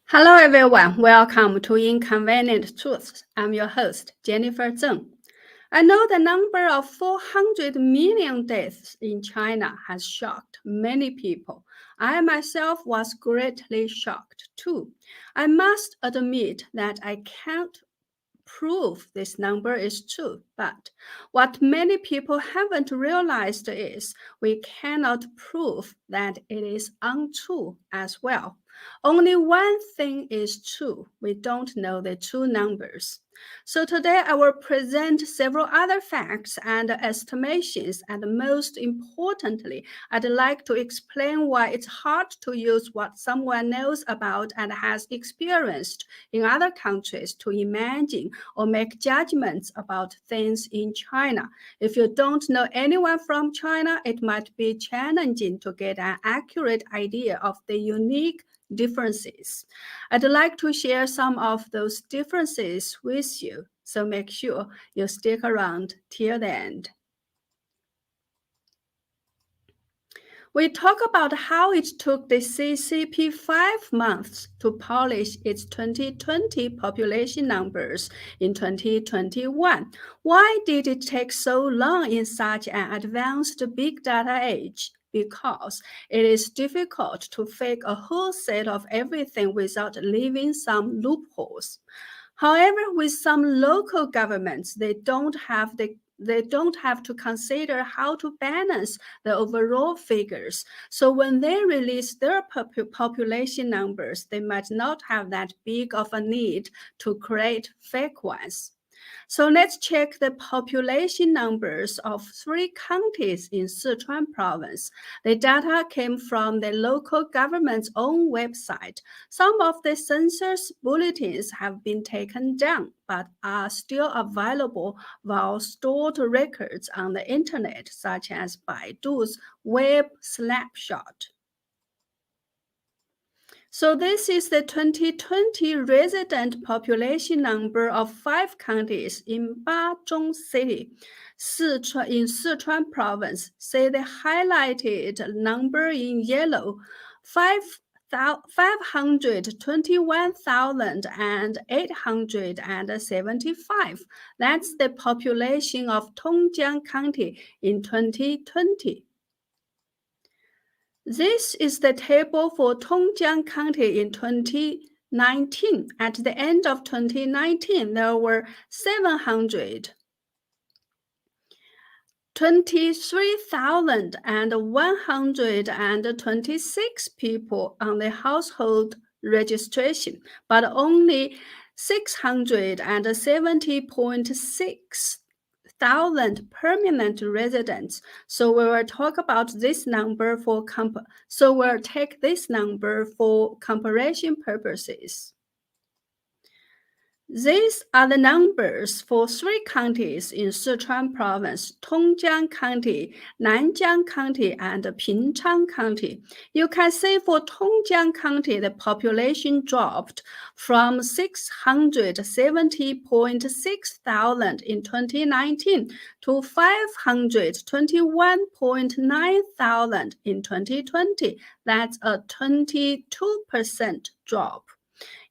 Hello everyone, welcome to Inconvenient Truths. I'm your host, Jennifer Zeng. I know the number of 400 million deaths in China has shocked many people. I myself was greatly shocked too. I must admit that I can't prove this number is true, but what many people haven't realized is we cannot prove that it is untrue as well. Only one thing is true. We don't know the true numbers. So today I will present several other facts and estimations, and most importantly, I'd like to explain why it's hard to use what someone knows about and has experienced in other countries to imagine or make judgments about things in China. If you don't know anyone from China, it might be challenging to get an accurate idea of the unique differences. I'd like to share some of those differences with you, so make sure you stick around till the end. We talk about how it took the CCP 5 months to polish its 2020 population numbers in 2021. Why did it take so long in such an advanced big data age? Because it is difficult to fake a whole set of everything without leaving some loopholes. However, with some local governments, they don't have to consider how to balance the overall figures. So when they release their population numbers, they might not have that big of a need to create fake ones. So let's check the population numbers of 3 counties in Sichuan province. The data came from the local government's own website. Some of the census bulletins have been taken down, but are still available via stored records on the internet, such as Baidu's Web Snapshot. So this is the 2020 resident population number of 5 counties in Bazhong City, in Sichuan province. See the highlighted number in yellow, 521,875. That's the population of Tongjiang County in 2020. This is the table for Tongjiang County in 2019. At the end of 2019, there were 723,126 people on the household registration, but only 670.6 thousand permanent residents. So we will talk about this number we'll take this number for comparison purposes. These are the numbers for 3 counties in Sichuan province: Tongjiang County, Nanjiang County, and Pingchang County. You can see for Tongjiang County, the population dropped from 670.6 thousand in 2019 to 521.9 thousand in 2020. That's a 22% drop.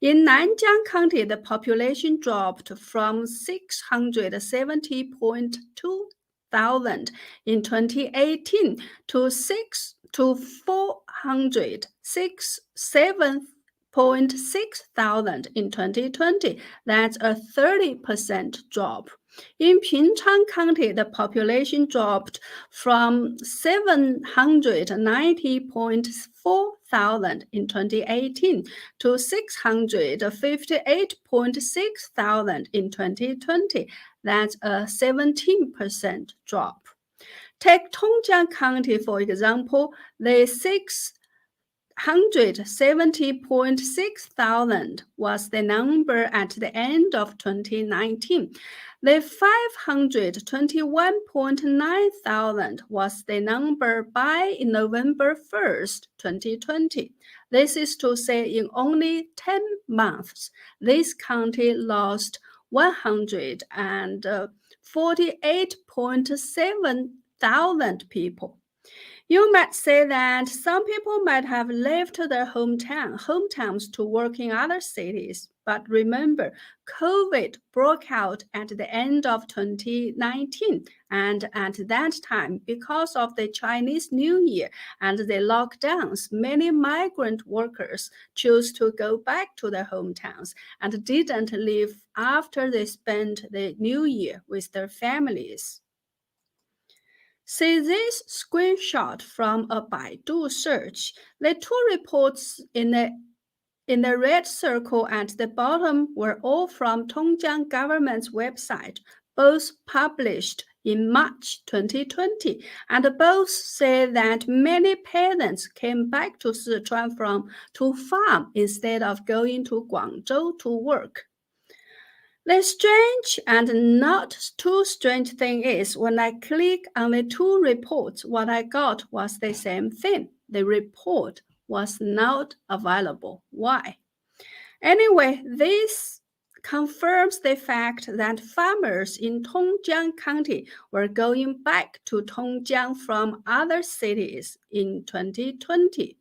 In Nanjiang County, the population dropped from 670.2 thousand in 2018 to 467.6 thousand in 2020. That's a 30% drop. In Pingchang County, the population dropped from 790.4 thousand in 2018 to 658.6 thousand in 2020. That's a 17% drop. Take Tongjiang County, for example. The 670.6 thousand was the number at the end of 2019. The 521.9 thousand was the number by November 1st, 2020. This is to say, in only 10 months, this county lost 148.7 thousand people. You might say that some people might have left their hometowns to work in other cities. But remember, COVID broke out at the end of 2019. And at that time, because of the Chinese New Year and the lockdowns, many migrant workers chose to go back to their hometowns and didn't leave after they spent the New Year with their families. See this screenshot from a Baidu search. The two reports in the red circle at the bottom were all from Tongjiang government's website, both published in March 2020, and both say that many parents came back to Sichuan to farm instead of going to Guangzhou to work. The strange and not too strange thing is when I click on the two reports, what I got was the same thing. The report was not available. Why? Anyway, this confirms the fact that farmers in Tongjiang County were going back to Tongjiang from other cities in 2020.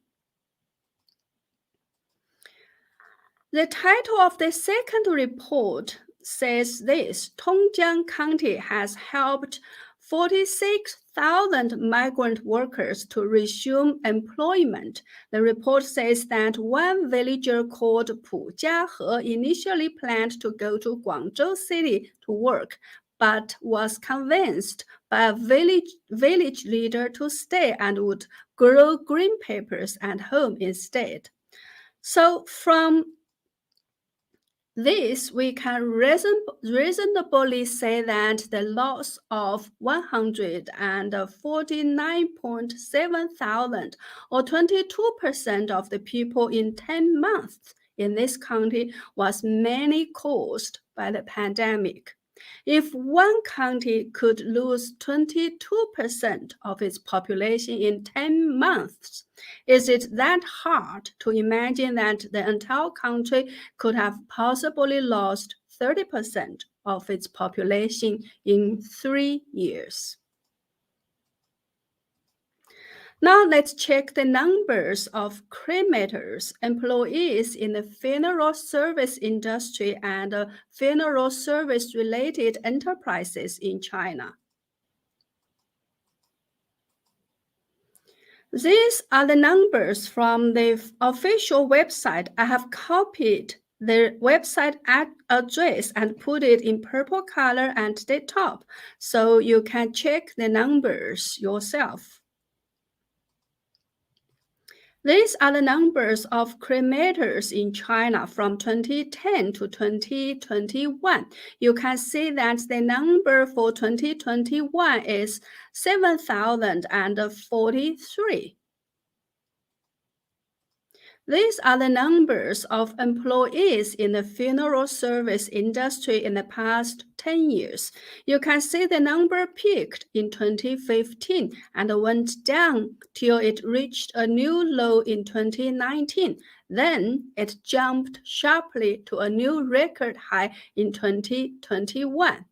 The title of the second report says this: Tongjiang County has helped 46,000 migrant workers to resume employment. The report says that one villager called Pu Jiahe initially planned to go to Guangzhou City to work, but was convinced by a village leader to stay and would grow green peppers at home instead. So from this, we can reasonably say that the loss of 149.7 thousand, or 22% of the people in 10 months in this county, was mainly caused by the pandemic. If one county could lose 22% of its population in 10 months, is it that hard to imagine that the entire country could have possibly lost 30% of its population in 3 years? Now let's check the numbers of cremators, employees in the funeral service industry and funeral service-related enterprises in China. These are the numbers from the official website. I have copied the website address and put it in purple color at the top, so you can check the numbers yourself. These are the numbers of cremators in China from 2010 to 2021. You can see that the number for 2021 is 7,043. These are the numbers of employees in the funeral service industry in the past 10 years. You can see the number peaked in 2015 and went down till it reached a new low in 2019. Then it jumped sharply to a new record high in 2021.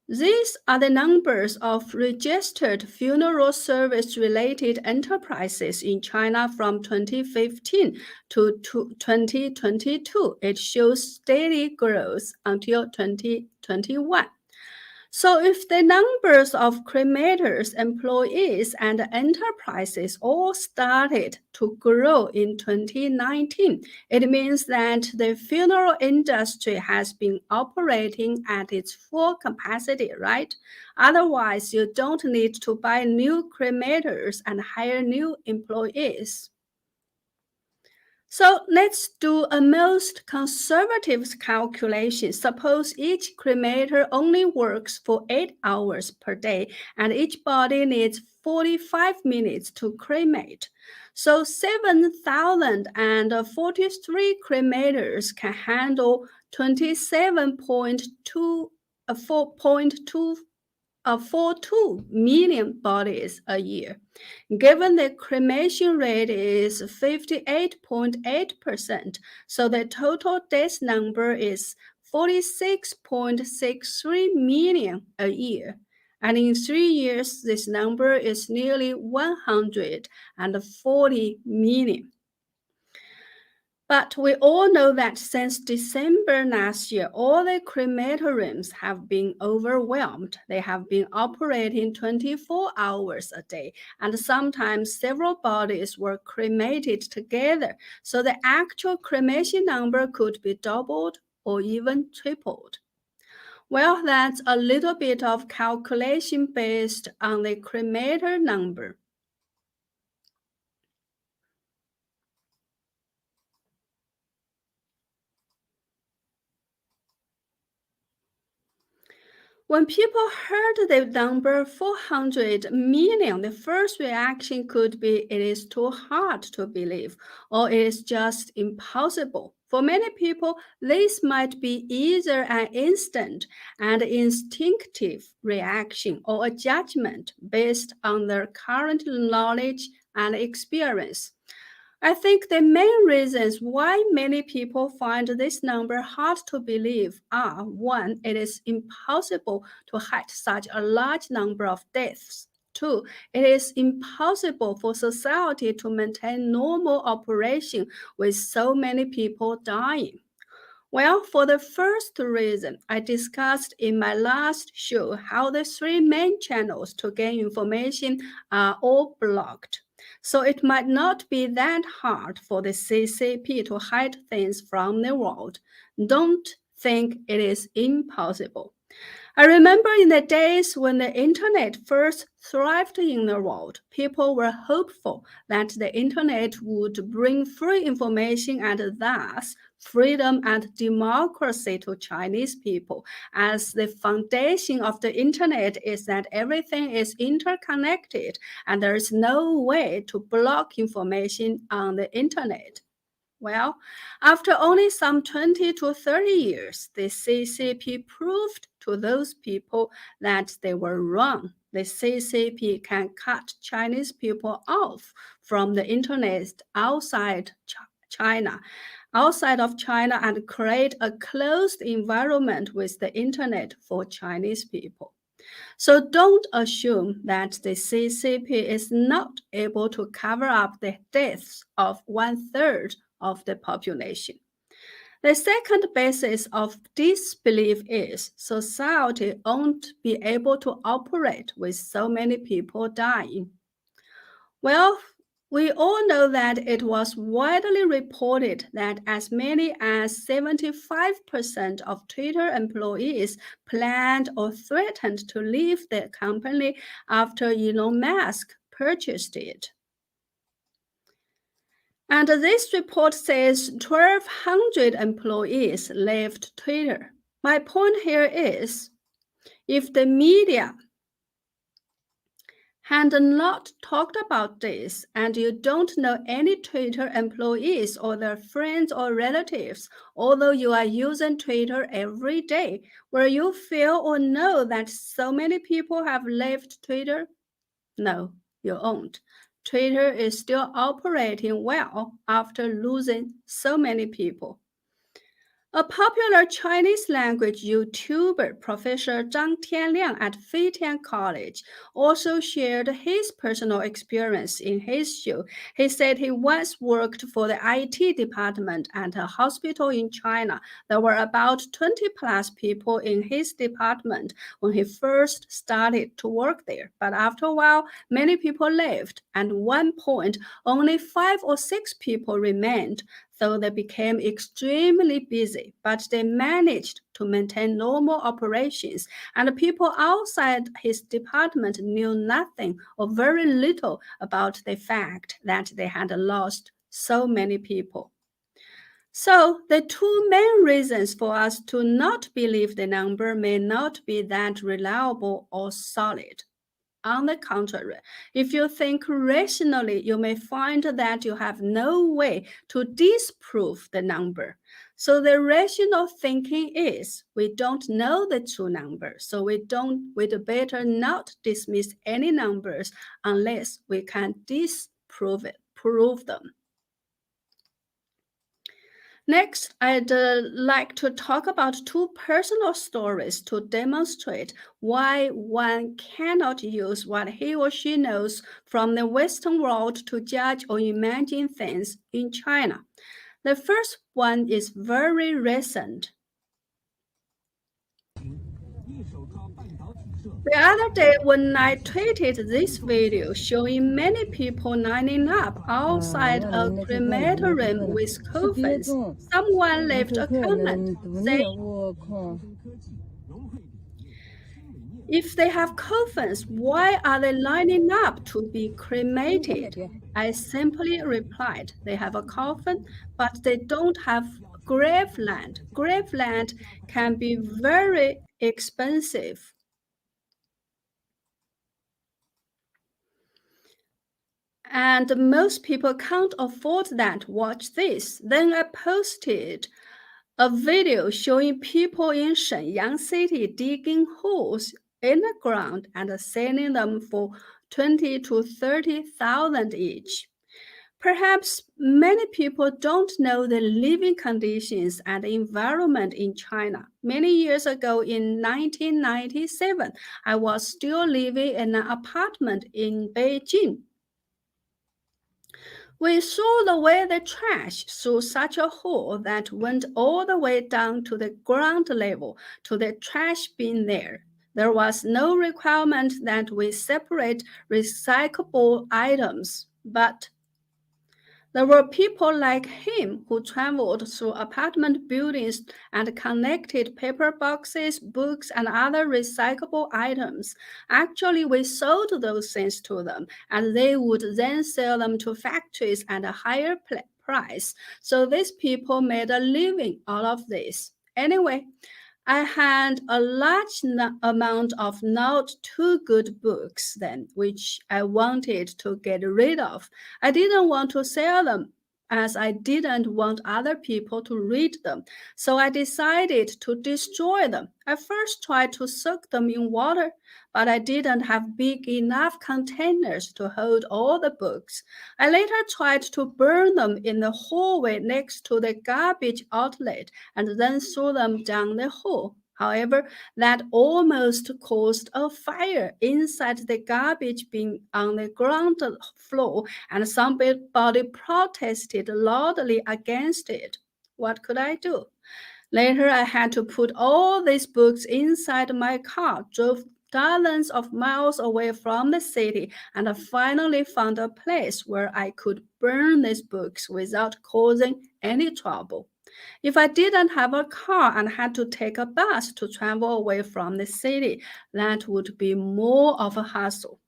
These are the numbers of registered funeral service-related enterprises in China from 2015 to 2022. It shows steady growth until 2021. So if the numbers of cremators, employees, and enterprises all started to grow in 2019, it means that the funeral industry has been operating at its full capacity, right? Otherwise, you don't need to buy new cremators and hire new employees. So let's do a most conservative calculation. Suppose each cremator only works for 8 hours per day and each body needs 45 minutes to cremate. So 7,043 cremators can handle 27.42 million bodies a year. Given the cremation rate is 58.8%, so the total death number is 46.63 million a year. And in 3 years, this number is nearly 140 million. But we all know that since December last year, all the crematoriums have been overwhelmed. They have been operating 24 hours a day, and sometimes several bodies were cremated together. So the actual cremation number could be doubled or even tripled. Well, that's a little bit of calculation based on the cremator number. When people heard the number 400 million, the first reaction could be it is too hard to believe, or it is just impossible. For many people, this might be either an instant and instinctive reaction or a judgment based on their current knowledge and experience. I think the main reasons why many people find this number hard to believe are one, it is impossible to hide such a large number of deaths. Two, it is impossible for society to maintain normal operation with so many people dying. Well, for the first reason, I discussed in my last show how the three main channels to gain information are all blocked. So it might not be that hard for the CCP to hide things from the world. Don't think it is impossible. I remember in the days when the internet first thrived in the world, people were hopeful that the internet would bring free information and thus freedom and democracy to Chinese people, as the foundation of the internet is that everything is interconnected and there is no way to block information on the internet. Well, after only some 20 to 30 years, the CCP proved to those people that they were wrong. The CCP can cut Chinese people off from the internet China, outside of China, and create a closed environment with the internet for Chinese people. So don't assume that the CCP is not able to cover up the deaths of 1/3 of the population. The second basis of disbelief is society won't be able to operate with so many people dying. Well, we all know that it was widely reported that as many as 75% of Twitter employees planned or threatened to leave the company after Elon Musk purchased it. And this report says 1,200 employees left Twitter. My point here is if the media had not talked about this and you don't know any Twitter employees or their friends or relatives, although you are using Twitter every day, will you feel or know that so many people have left Twitter? No, you won't. Twitter is still operating well after losing so many people. A popular Chinese language YouTuber, Professor Zhang Tianliang at Feitian College, also shared his personal experience in his show. He said he once worked for the IT department at a hospital in China. There were about 20 plus people in his department when he first started to work there. But after a while, many people left. At one point, only 5 or 6 people remained. So they became extremely busy, but they managed to maintain normal operations, and people outside his department knew nothing or very little about the fact that they had lost so many people. So the two main reasons for us to not believe the number may not be that reliable or solid. On the contrary, if you think rationally, you may find that you have no way to disprove the number. So the rational thinking is we don't know the true number, so we'd better not dismiss any numbers unless we can prove them. Next, I'd like to talk about two personal stories to demonstrate why one cannot use what he or she knows from the Western world to judge or imagine things in China. The first one is very recent. The other day, when I tweeted this video showing many people lining up outside a crematorium with coffins, someone left a comment saying, if they have coffins, why are they lining up to be cremated? I simply replied, they have a coffin, but they don't have graveland. Graveland can be very expensive. And most people can't afford that. Watch this. Then I posted a video showing people in Shenyang city digging holes in the ground and selling them for 20 to 30,000 each. Perhaps many people don't know the living conditions and environment in China. Many years ago, in 1997, I was still living in an apartment in Beijing. We threw away the trash through such a hole that went all the way down to the ground level to the trash bin there. There was no requirement that we separate recyclable items, but there were people like him who traveled through apartment buildings and collected paper boxes, books, and other recyclable items. Actually, we sold those things to them, and they would then sell them to factories at a higher price. So these people made a living out of this. Anyway, I had a large amount of not too good books then, which I wanted to get rid of. I didn't want to sell them as I didn't want other people to read them. So I decided to destroy them. I first tried to soak them in water, but I didn't have big enough containers to hold all the books. I later tried to burn them in the hallway next to the garbage outlet and then threw them down the hole. However, that almost caused a fire inside the garbage bin on the ground floor, and somebody protested loudly against it. What could I do? Later, I had to put all these books inside my car, drove dozens of miles away from the city, and I finally found a place where I could burn these books without causing any trouble. If I didn't have a car and had to take a bus to travel away from the city, that would be more of a hassle.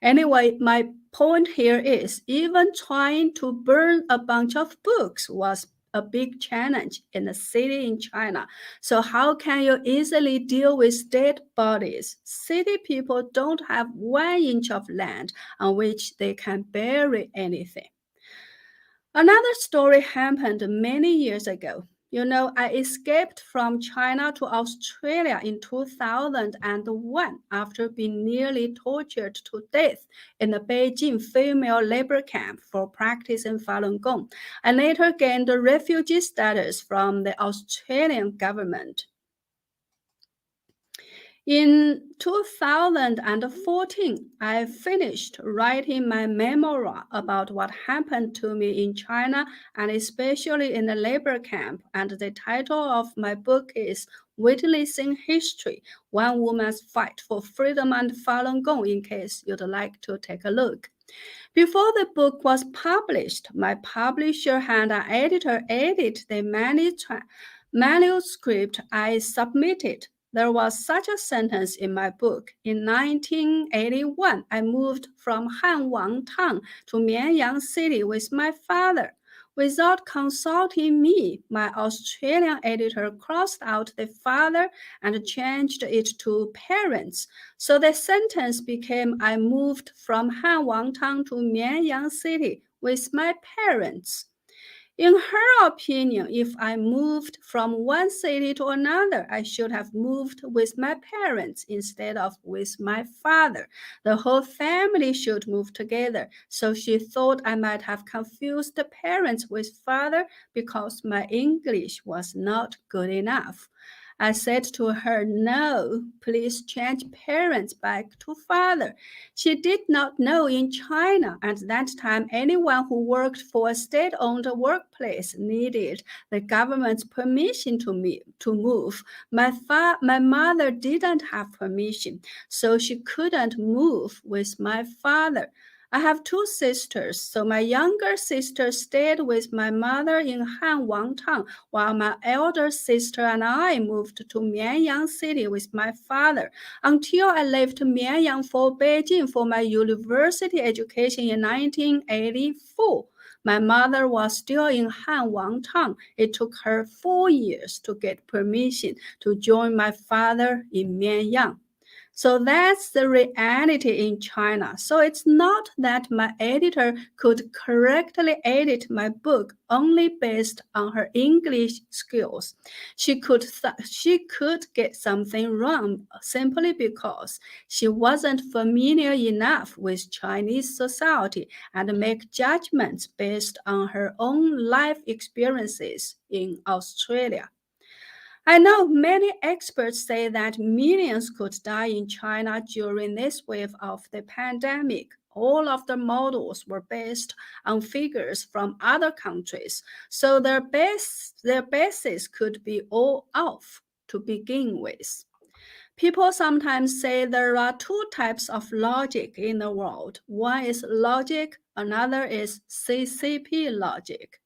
Anyway, my point here is even trying to burn a bunch of books was a big challenge in a city in China. So how can you easily deal with dead bodies? City people don't have 1 inch of land on which they can bury anything. Another story happened many years ago. You know, I escaped from China to Australia in 2001 after being nearly tortured to death in the Beijing female labor camp for practicing Falun Gong. I later gained refugee status from the Australian government. In 2014, I finished writing my memoir about what happened to me in China and especially in the labor camp. And the title of my book is Witnessing History, One Woman's Fight for Freedom and Falun Gong, in case you'd like to take a look. Before the book was published, my publisher had an editor edit the manuscript I submitted. There was such a sentence in my book. In 1981, I moved from Hanwang Town to Mianyang City with my father. Without consulting me, my Australian editor crossed out the father and changed it to parents. So the sentence became I moved from Hanwang Town to Mianyang City with my parents. In her opinion, if I moved from one city to another, I should have moved with my parents instead of with my father. The whole family should move together. So she thought I might have confused the parents with father because my English was not good enough. I said to her, no, please change parents back to father. She did not know in China at that time anyone who worked for a state-owned workplace needed the government's permission to move. My mother didn't have permission, so she couldn't move with my father. I have two sisters, so my younger sister stayed with my mother in Hanwang Town, while my elder sister and I moved to Mianyang City with my father until I left Mianyang for Beijing for my university education in 1984. My mother was still in Hanwang Town. It took her 4 years to get permission to join my father in Mianyang. So that's the reality in China. So it's not that my editor could correctly edit my book only based on her English skills. She could get something wrong simply because she wasn't familiar enough with Chinese society and make judgments based on her own life experiences in Australia. I know many experts say that millions could die in China during this wave of the pandemic. All of the models were based on figures from other countries, so their basis could be all off to begin with. People sometimes say there are two types of logic in the world. One is logic, another is CCP logic.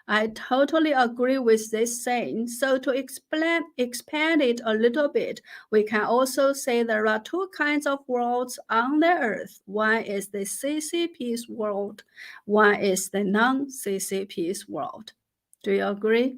I totally agree with this saying. So to expand it a little bit, we can also say there are two kinds of worlds on the earth. One is the CCP's world, one is the non-CCP's world. Do you agree?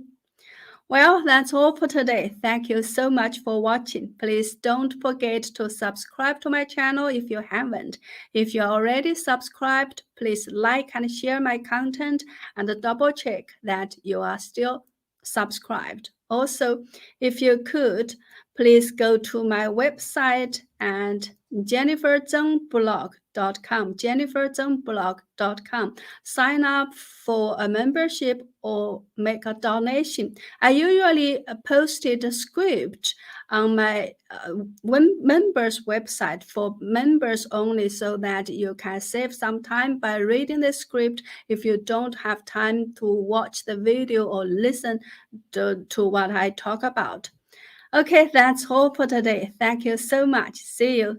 Well, that's all for today. Thank you so much for watching. Please don't forget to subscribe to my channel if you haven't. If you're already subscribed, please like and share my content and double check that you are still subscribed. Also, if you could, please go to my website and jenniferzengblog.com, sign up for a membership or make a donation. I usually posted a script on my members website for members only so that you can save some time by reading the script if you don't have time to watch the video or listen to what I talk about. Okay, that's all for today. Thank you so much. See you.